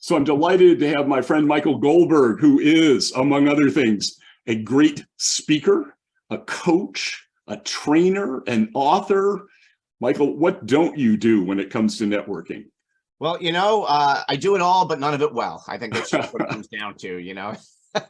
So I'm delighted to have my friend Michael Goldberg, who is, among other things, a great speaker, a coach, a trainer, an author. Michael, what don't you do when it comes to networking? Well, I do it all, but none of it well. I think that's just what it comes down to.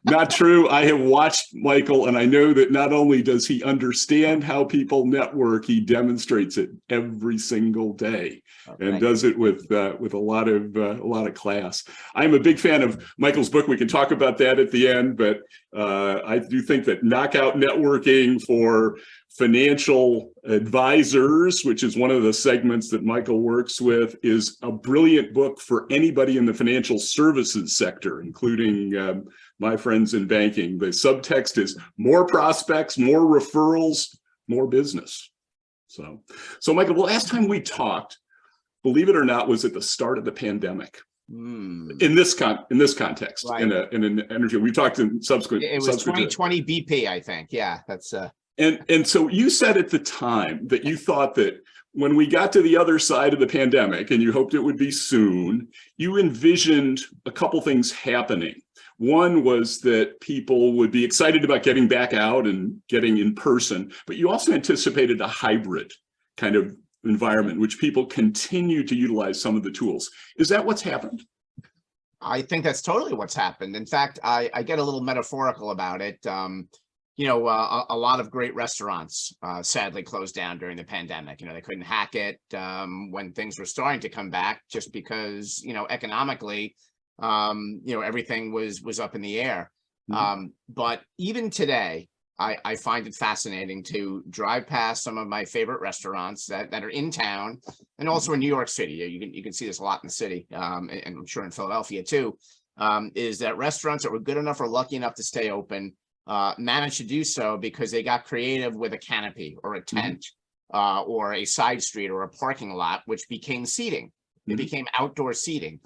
Not true. I have watched Michael, and I know that not only does he understand how people network, he demonstrates it every single day, and does it with a lot of class. I'm a big fan of Michael's book. We can talk about that at the end, but I do think that Knockout Networking for Financial Advisors, which is one of the segments that Michael works with, is a brilliant book for anybody in the financial services sector, including my friends in banking. The subtext is more prospects, more referrals, more business. So Michael, the last time we talked, believe it or not, was at the start of the pandemic. In this context, right. in an interview we talked in subsequent. It was 2020 BP, I think. Yeah, that's. And so you said at the time that you thought that when we got to the other side of the pandemic, and you hoped it would be soon, you envisioned a couple things happening. One was that people would be excited about getting back out and getting in person, but you also anticipated a hybrid kind of environment, which people continue to utilize some of the tools. Is that what's happened? I think that's totally what's happened. In fact, I get a little metaphorical about it. A lot of great restaurants sadly closed down during the pandemic. They couldn't hack it when things were starting to come back, just because, economically, everything was up in the air. But even today, I find it fascinating to drive past some of my favorite restaurants that are in town, and also in New York City. You can see this a lot in the city, and I'm sure in Philadelphia too, is that restaurants that were good enough or lucky enough to stay open managed to do so because they got creative with a canopy or a tent or a side street or a parking lot, which became seating. It became outdoor seating.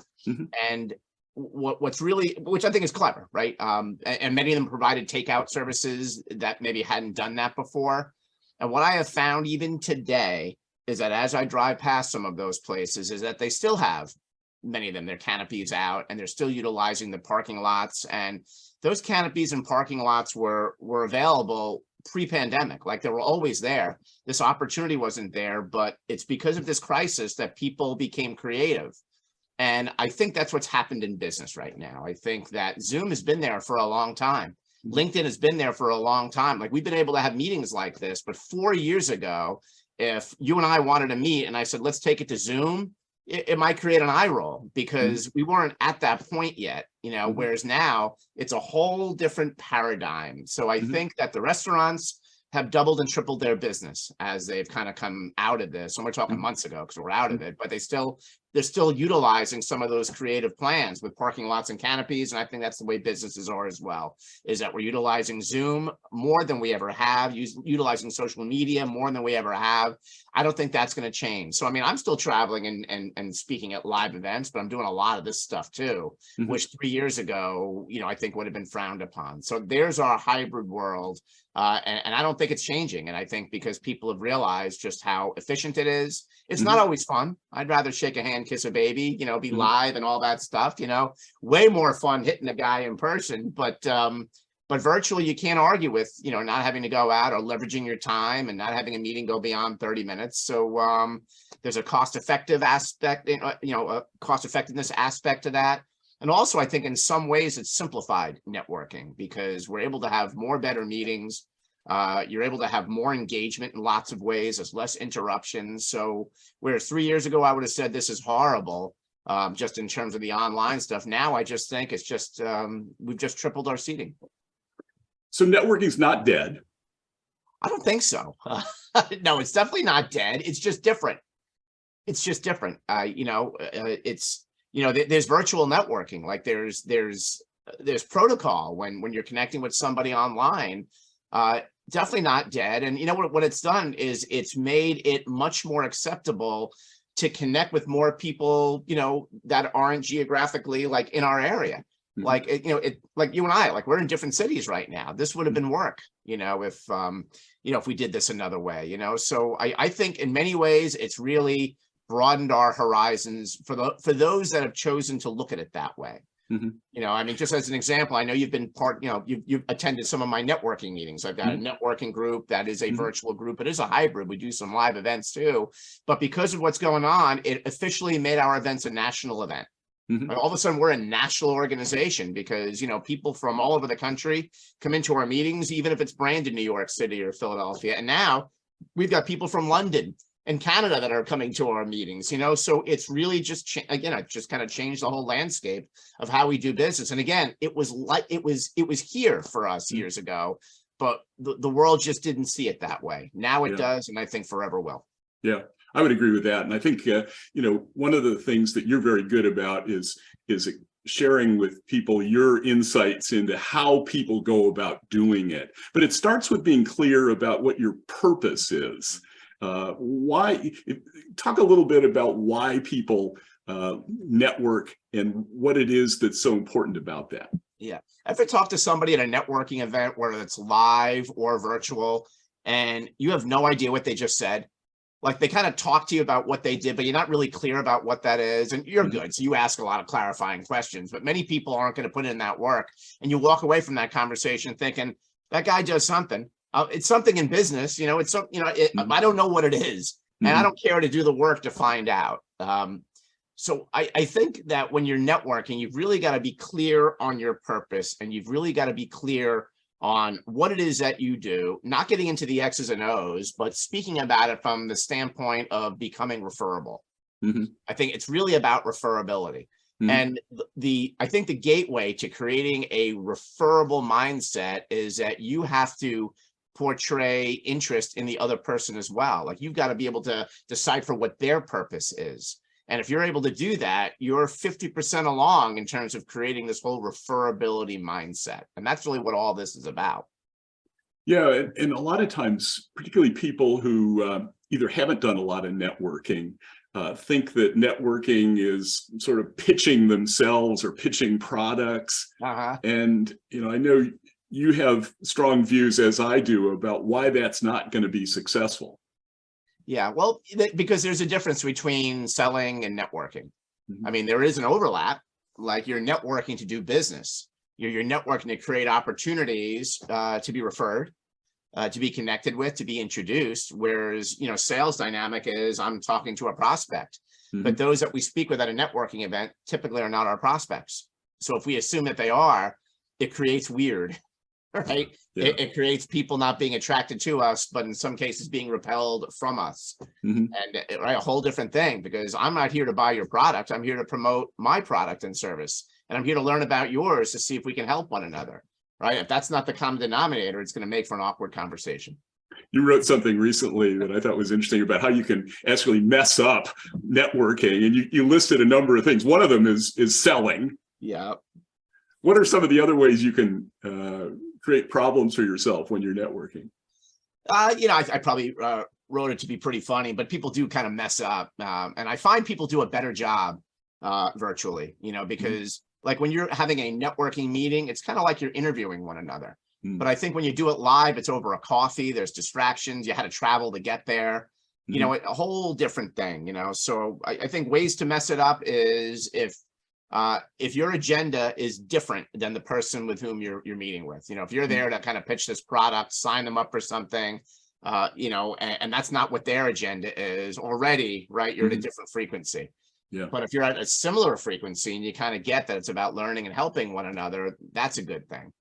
And which I think is clever, right? And many of them provided takeout services that maybe hadn't done that before. And what I have found even today is that as I drive past some of those places, is that they still have, many of them, their canopies out, and they're still utilizing the parking lots. And those canopies and parking lots were available pre-pandemic, like they were always there. This opportunity wasn't there, but it's because of this crisis that people became creative. And I think that's what's happened in business right now. I think that Zoom has been there for a long time. LinkedIn has been there for a long time. Like, we've been able to have meetings like this, but 4 years ago, if you and I wanted to meet and I said, let's take it to Zoom, it might create an eye roll because we weren't at that point yet, whereas now it's a whole different paradigm. So I think that the restaurants have doubled and tripled their business as they've kind of come out of this. And we're talking months ago because we're out of it, but they're still utilizing some of those creative plans with parking lots and canopies. And I think that's the way businesses are as well, is that we're utilizing Zoom more than we ever have, utilizing social media more than we ever have. I don't think that's going to change. So, I mean, I'm still traveling and speaking at live events, but I'm doing a lot of this stuff too, which 3 years ago, I think would have been frowned upon. So there's our hybrid world. And I don't think it's changing. And I think because people have realized just how efficient it is. It's not always fun. I'd rather shake a hand, kiss a baby, be live and all that stuff, way more fun hitting a guy in person. But virtually you can't argue with, not having to go out or leveraging your time and not having a meeting go beyond 30 minutes. So there's a cost-effective aspect, a cost-effectiveness aspect to that. And also, I think in some ways it's simplified networking because we're able to have better meetings. You're able to have more engagement in lots of ways. There's less interruptions. So whereas 3 years ago, I would have said this is horrible, just in terms of the online stuff. Now, I just think it's just, we've just tripled our seating. So networking's not dead. I don't think so. No, it's definitely not dead. It's just different. It's just different. There's virtual networking, like there's protocol when you're connecting with somebody online, definitely not dead. And what it's done is it's made it much more acceptable to connect with more people, that aren't geographically like in our area. Like, like you and I, like we're in different cities right now. This would have been work, if we did this another way, So I think in many ways it's really broadened our horizons for those that have chosen to look at it that way. Mhm. You know, I mean, just as an example, I know you've been you've attended some of my networking meetings. I've got a networking group that is a virtual group. It is a hybrid. We do some live events too, but because of what's going on, it officially made our events a national event. All of a sudden, we're a national organization because, you know, people from all over the country come into our meetings, even if it's branded New York City or Philadelphia. And now we've got people from London and Canada that are coming to our meetings, you know, so it's really just, again, it just kind of changed the whole landscape of how we do business. And again, it was here for us years ago, but the world just didn't see it that way. Now it does, and I think forever will. Yeah, I would agree with that. And I think, you know, one of the things that you're very good about is sharing with people your insights into how people go about doing it. But it starts with being clear about what your purpose is. Talk a little bit about why people network and what it is that's so important about that. Yeah. Ever talk to somebody at a networking event, whether it's live or virtual, and you have no idea what they just said? Like, they kind of talk to you about what they did, but you're not really clear about what that is. And you're good. So you ask a lot of clarifying questions, but many people aren't going to put in that work. And you walk away from that conversation thinking that guy does something. It's something in business, you know, it's some, you know, I don't know what it is, and I don't care to do the work to find out. So I think that when you're networking, you've really got to be clear on your purpose, and you've really got to be clear on what it is that you do, not getting into the X's and O's, but speaking about it from the standpoint of becoming referable. I think it's really about referability. And I think the gateway to creating a referable mindset is that you have to portray interest in the other person as well. Like, you've got to be able to decipher what their purpose is. And if you're able to do that, you're 50% along in terms of creating this whole referability mindset. And that's really what all this is about. Yeah, and a lot of times, particularly people who either haven't done a lot of networking, think that networking is sort of pitching themselves or pitching products. And, you know, I know you have strong views, as I do, about why that's not going to be successful. Yeah, well, because there's a difference between selling and networking. I mean, there is an overlap. Like, you're networking to do business. You're networking to create opportunities to be referred, to be connected with, to be introduced. Whereas, you know, sales dynamic is I'm talking to a prospect. But those that we speak with at a networking event typically are not our prospects. So if we assume that they are, it creates weird. Right. It creates people not being attracted to us, but in some cases being repelled from us. And a whole different thing, because I'm not here to buy your product. I'm here to promote my product and service. And I'm here to learn about yours to see if we can help one another. Right. If that's not the common denominator, it's going to make for an awkward conversation. You wrote something recently that I thought was interesting about how you can actually mess up networking. And you listed a number of things. One of them is selling. Yeah. What are some of the other ways you can create problems for yourself when you're networking? You know, I probably wrote it to be pretty funny, but people do kind of mess up. And I find people do a better job virtually, you know, because like when you're having a networking meeting, it's kind of like you're interviewing one another. But I think when you do it live, it's over a coffee, there's distractions, you had to travel to get there, you know, a whole different thing, you know. So I think ways to mess it up is if your agenda is different than the person with whom you're meeting with. You know, if you're there to kind of pitch this product, sign them up for something, you know, and that's not what their agenda is already, right? You're at a different frequency. But if you're at a similar frequency and you kind of get that it's about learning and helping one another, that's a good thing.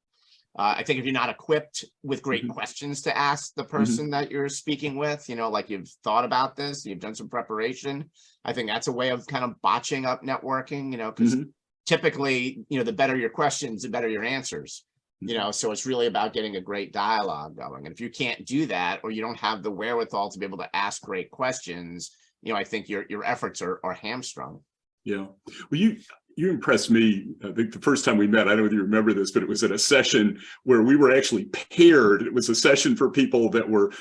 I think if you're not equipped with great questions to ask the person that you're speaking with, you know, like you've thought about this, you've done some preparation, I think that's a way of kind of botching up networking, you know, because typically, you know, the better your questions, the better your answers, you know, so it's really about getting a great dialogue going. And if you can't do that, or you don't have the wherewithal to be able to ask great questions, you know, I think your efforts are hamstrung. Yeah. Well, you impressed me. I think the first time we met, I don't know if you remember this, but it was at a session where we were actually paired. It was a session for people that were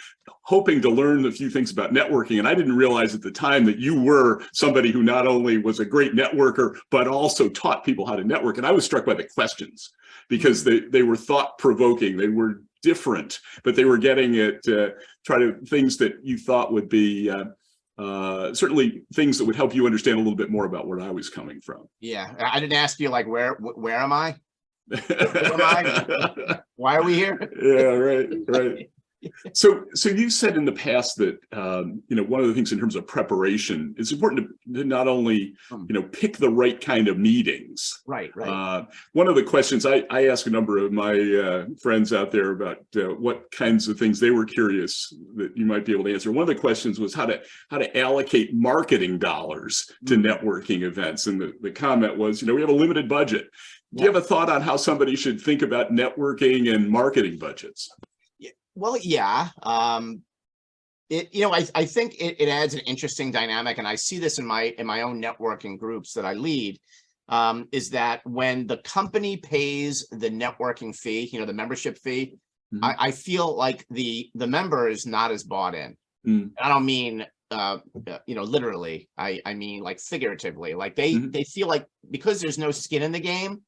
hoping to learn a few things about networking. And I didn't realize at the time that you were somebody who not only was a great networker, but also taught people how to network. And I was struck by the questions because they were thought-provoking. They were different, but they were getting at things that you thought would be certainly things that would help you understand a little bit more about where I was coming from. Yeah, I didn't ask you like where am I? Who am I? Why are we here? Yeah, right. So you said in the past that one of the things in terms of preparation, it's important to not only pick the right kind of meetings. Right. One of the questions I ask a number of my friends out there about what kinds of things they were curious that you might be able to answer. One of the questions was how to allocate marketing dollars to networking events, and the comment was, we have a limited budget. Do you have a thought on how somebody should think about networking and marketing budgets? Well, yeah. I think it adds an interesting dynamic, and I see this in my own networking groups that I lead, is that when the company pays the networking fee, the membership fee, I feel like the member is not as bought in. I don't mean literally. I mean like figuratively. Like they feel like because there's no skin in the game,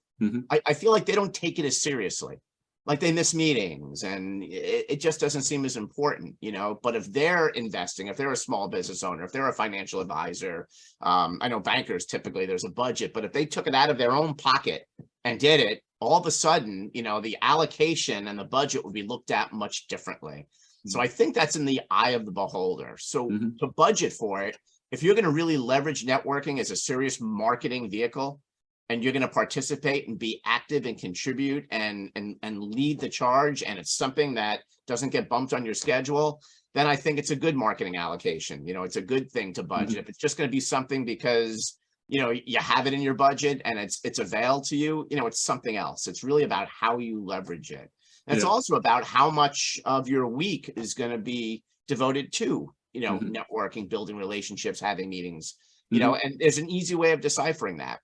I feel like they don't take it as seriously. Like they miss meetings and it just doesn't seem as important, but if they're investing, if they're a small business owner, if they're a financial advisor, I know bankers, typically there's a budget, but if they took it out of their own pocket and did it, all of a sudden, the allocation and the budget would be looked at much differently. So I think that's in the eye of the beholder. So to budget for it, if you're going to really leverage networking as a serious marketing vehicle, and you're going to participate and be active and contribute and lead the charge, and it's something that doesn't get bumped on your schedule, then I think it's a good marketing allocation. It's a good thing to budget. If it's just going to be something because, you have it in your budget and it's availed to you, it's something else. It's really about how you leverage it. And it's also about how much of your week is going to be devoted to, networking, building relationships, having meetings, and there's an easy way of deciphering that.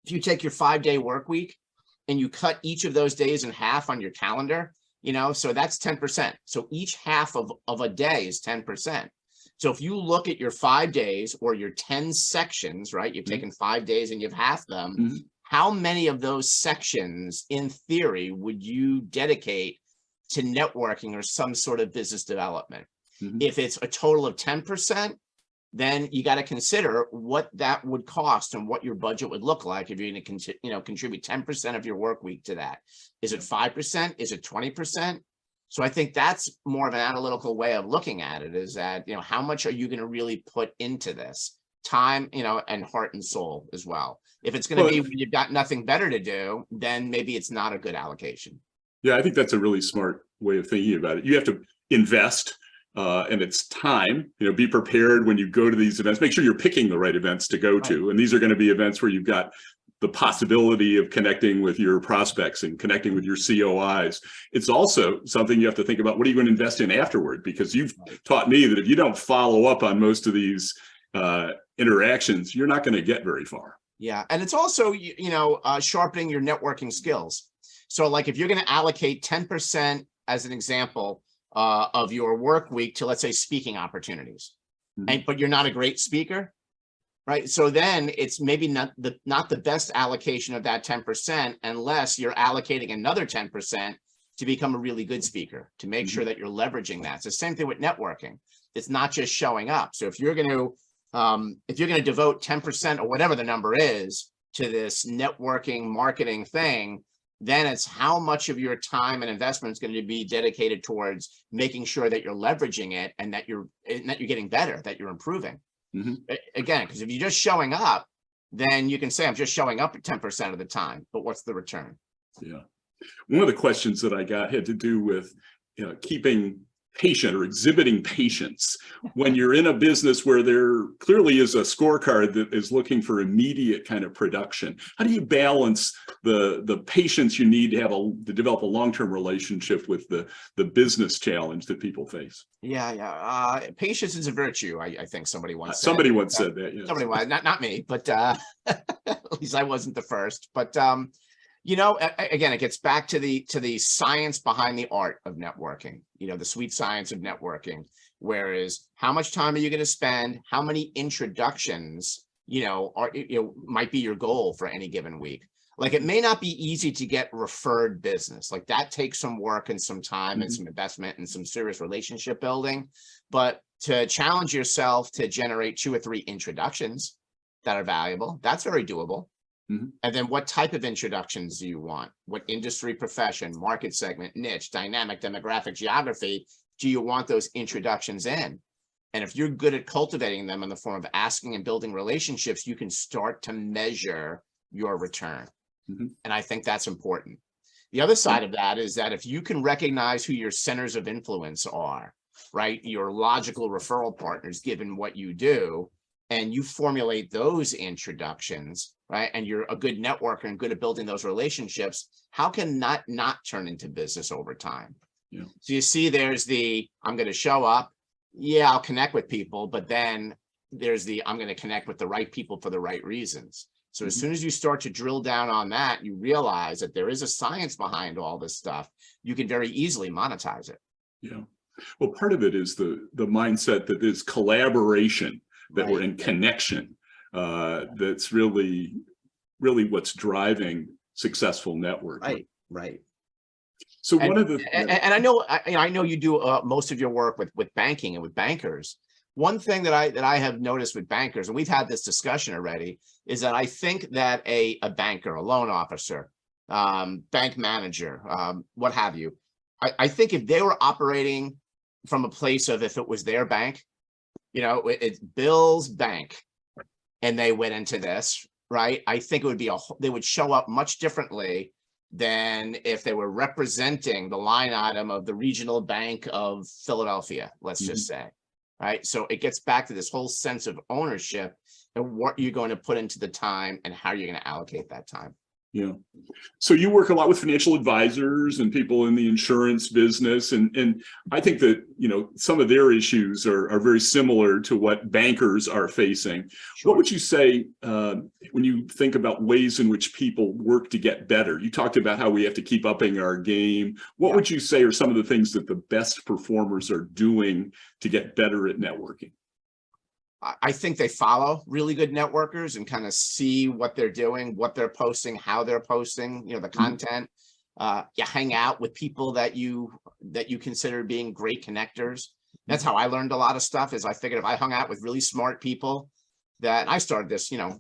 If you take your 5-day work week and you cut each of those days in half on your calendar, so that's 10%. So each half of a day is 10%. So if you look at your 5 days or your 10 sections, right, you've taken 5 days and you've half them, how many of those sections in theory would you dedicate to networking or some sort of business development? If it's a total of 10%, then you got to consider what that would cost and what your budget would look like if you're going to contribute 10% of your work week to that. Is it 5%? Is it 20%? So I think that's more of an analytical way of looking at it, is that, how much are you going to really put into this time, and heart and soul as well. If it's going to be when you've got nothing better to do, then maybe it's not a good allocation. Yeah, I think that's a really smart way of thinking about it. You have to invest. And it's time, be prepared when you go to these events. Make sure you're picking the right events to go to. And these are going to be events where you've got the possibility of connecting with your prospects and connecting with your COIs. It's also something you have to think about, what are you going to invest in afterward? Because you've taught me that if you don't follow up on most of these interactions, you're not going to get very far. Yeah. And it's also, sharpening your networking skills. So like if you're going to allocate 10% as an example, of your work week to, let's say, speaking opportunities, but you're not a great speaker, right? So then it's maybe not the best allocation of that 10% unless you're allocating another 10% to become a really good speaker, to make sure that you're leveraging that. It's the same thing with networking. It's not just showing up. So if you're going to devote 10% or whatever the number is to this networking marketing thing, then it's how much of your time and investment is going to be dedicated towards making sure that you're leveraging it and that you're getting better, that you're improving. Again, because if you're just showing up, then you can say, I'm just showing up at 10% of the time, but what's the return? Yeah. One of the questions that I got had to do with keeping patient or exhibiting patience when you're in a business where there clearly is a scorecard that is looking for immediate kind of production. How do you balance the patience you need to develop a long-term relationship with the business challenge that people face? Yeah. Patience is a virtue. I think somebody once said. Somebody once said that. Yes. Somebody was, not me, but at least I wasn't the first. But again, it gets back to the science behind the art of networking, the sweet science of networking, whereas how much time are you going to spend? How many introductions, might be your goal for any given week? Like, it may not be easy to get referred business. Like, that takes some work and some time and some investment and some serious relationship building. But to challenge yourself to generate 2 or 3 introductions that are valuable. That's very doable. Mhm. And then what type of introductions do you want? What industry, profession, market segment, niche, dynamic, demographic, geography do you want those introductions in? And if you're good at cultivating them in the form of asking and building relationships, you can start to measure your return. Mhm. And I think that's important. The other side of that is that if you can recognize who your centers of influence are, right, your logical referral partners, given what you do, and you formulate those introductions, right, and you're a good networker and good at building those relationships, how can that not turn into business over time? Yeah. So you see, there's the, I'm going to show up. Yeah, I'll connect with people, but then there's the, I'm going to connect with the right people for the right reasons. So as soon as you start to drill down on that, you realize that there is a science behind all this stuff. You can very easily monetize it. Yeah. Well, part of it is the mindset that there's collaboration, that we're in connection. That's really what's driving successful networking. Right. So And, one of the and I know you do most of your work with banking and with bankers. One thing that I have noticed with bankers, and we've had this discussion already, is that I think that a banker, a loan officer, bank manager, what have you, I think if they were operating from a place of, if it was their bank, you know, it's Bill's bank, and they went into this, right? I think it would be they would show up much differently than if they were representing the line item of the regional bank of Philadelphia, let's just say, right? So it gets back to this whole sense of ownership and what you're going to put into the time and how you're going to allocate that time. Yeah. So you work a lot with financial advisors and people in the insurance business. And I think that, you know, some of their issues are very similar to what bankers are facing. Sure. What would you say when you think about ways in which people work to get better? You talked about how we have to keep upping our game. What would you say are some of the things that the best performers are doing to get better at networking? I think they follow really good networkers and kind of see what they're doing, what they're posting, how they're posting, you know, the content. You hang out with people that you consider being great connectors. That's how I learned a lot of stuff, is I figured if I hung out with really smart people, that I started this, you know,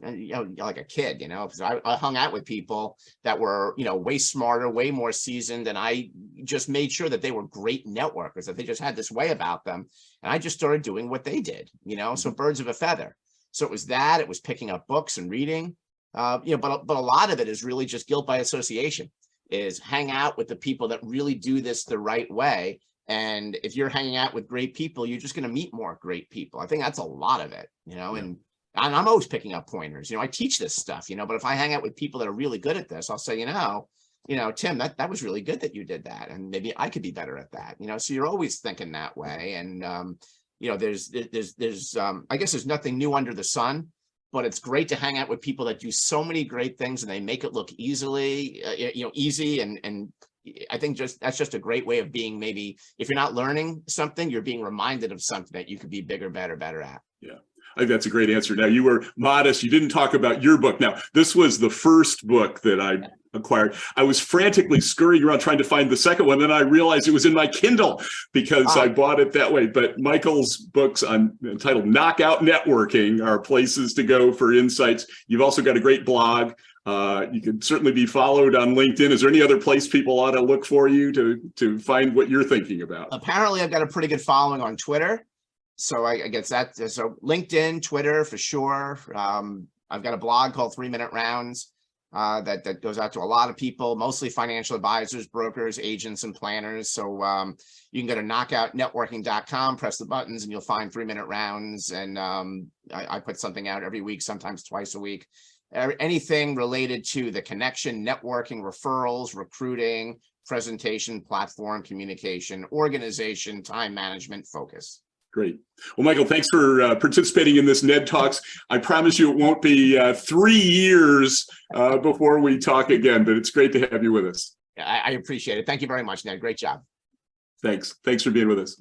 like a kid, you know, because I hung out with people that were, you know, way smarter, way more seasoned. And I just made sure that they were great networkers, that they just had this way about them. And I just started doing what they did, you know, so birds of a feather. So it was that, it was picking up books and reading, you know, but a lot of it is really just guilt by association, is hang out with the people that really do this the right way. And if you're hanging out with great people, you're just going to meet more great people. I think that's a lot of it, you know, and I'm always picking up pointers. You know, I teach this stuff, you know, but if I hang out with people that are really good at this, I'll say, you know, Tim, that was really good that you did that. And maybe I could be better at that, you know, so you're always thinking that way. And, you know, there's I guess there's nothing new under the sun, but it's great to hang out with people that do so many great things and they make it look easy. And I think that's just a great way of being, maybe if you're not learning something, you're being reminded of something that you could be bigger, better at. Yeah. I think that's a great answer. Now, you were modest. You didn't talk about your book. Now, this was the first book that I acquired. I was frantically scurrying around trying to find the second one. Then I realized it was in my Kindle because I bought it that way. But Michael's books entitled Knockout Networking are places to go for insights. You've also got a great blog. You can certainly be followed on LinkedIn. Is there any other place people ought to look for you to find what you're thinking about? Apparently, I've got a pretty good following on Twitter. So I guess that, so LinkedIn, Twitter for sure. I've got a blog called 3 Minute Rounds that goes out to a lot of people, mostly financial advisors, brokers, agents, and planners. So you can go to knockoutnetworking.com, press the buttons, and you'll find 3 Minute Rounds. And I put something out every week, sometimes twice a week. Anything related to the connection, networking, referrals, recruiting, presentation, platform, communication, organization, time management, focus. Great. Well, Michael, thanks for participating in this NedTalks. I promise you it won't be 3 years before we talk again, but it's great to have you with us. I appreciate it. Thank you very much, Ned. Great job. Thanks. Thanks for being with us.